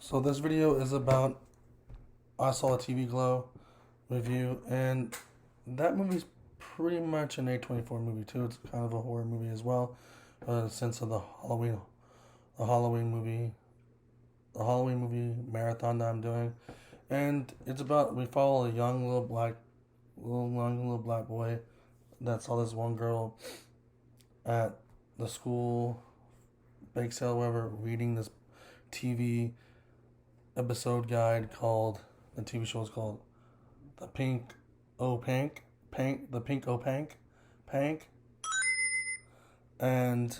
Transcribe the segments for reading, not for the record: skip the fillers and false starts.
So this video is about I Saw a TV Glow review, and that movie's pretty much an A24 movie too. It's kind of a horror movie as well, since of the Halloween movie, the Halloween movie marathon that I'm doing, and it's about we follow a young little black boy that saw this one girl at the school bake sale, whatever, reading this TV episode guide called the TV show is called the Pink O Pank Pank the Pink O Pank Pank, and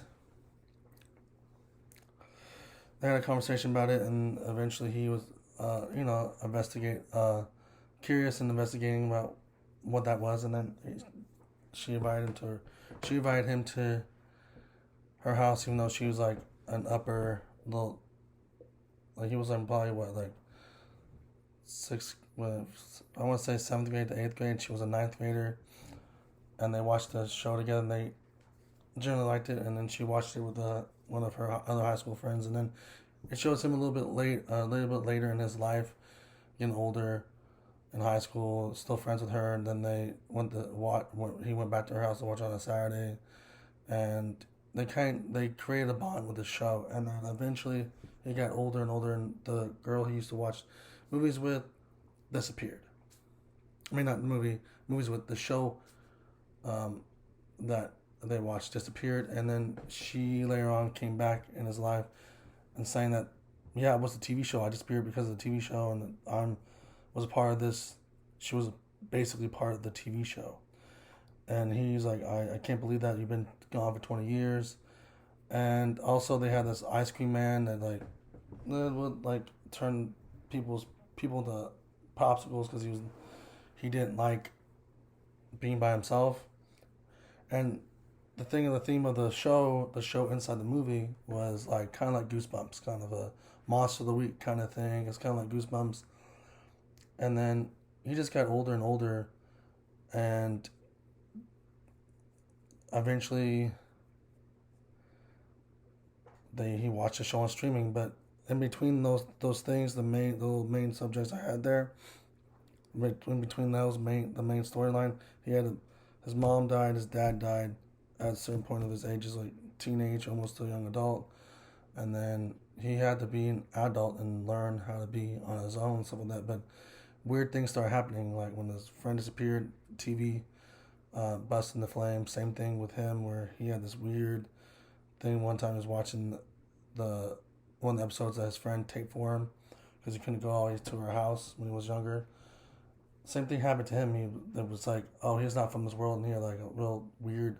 they had a conversation about it, and eventually he was curious and investigating about what that was, and then she invited him to her house, even though she was like an upper little, like he was like probably what, like sixth, I want to say seventh grade to eighth grade. She was a ninth grader, and they watched the show together. And they generally liked it, and then she watched it with one of her other high school friends, and then it shows him a little bit later in his life, getting older, in high school, still friends with her. And then they went to watch. He went back to her house to watch on a Saturday, and they created a bond with the show. And then eventually he got older and older, and the girl he used to watch movies with disappeared. I mean, not movies with the show that they watched disappeared, and then she later on came back in his life and saying that, yeah, it was a TV show. I disappeared because of the TV show, and I was a part of this. She was basically part of the TV show, and he's like, I can't believe that you've been gone for 20 years. And also they had this ice cream man that would like turn people to popsicles because he didn't like being by himself. And the theme of the show inside the movie was like kind of like Goosebumps, kind of a Monster of the Week kind of thing. It's kind of like Goosebumps. And then he just got older and older, and eventually he watched the show on streaming. But in between those things, the main subjects I had there, in between the main storyline, his mom died, his dad died at a certain point of his age, is like teenage, almost to a young adult, and then he had to be an adult and learn how to be on his own, stuff like that. But weird things started happening, like when his friend disappeared, TV bust into flames. Same thing with him, where he had this weird thing. One time he was watching one of the episodes that his friend taped for him because he couldn't go always to her house when he was younger. Same thing happened to him. It was like, oh, he's not from this world, and he had like a real weird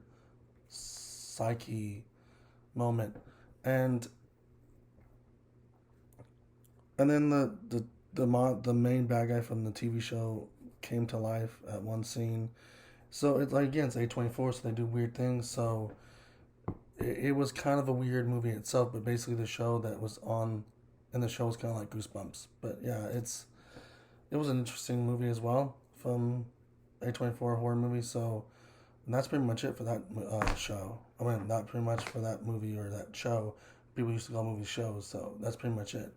psyche moment, and then the main bad guy from the TV show came to life at one scene. So it's like, again, it's A24, so they do weird things. So it was kind of a weird movie itself, but basically the show that was on in the show was kind of like Goosebumps. But yeah, it was an interesting movie as well from A24 horror movie. So that's pretty much it for that show. I mean, not pretty much for that movie or that show. People used to call movies shows, so that's pretty much it.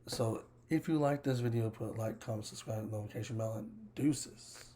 So if you like this video, put like, comment, subscribe, notification bell, and deuces.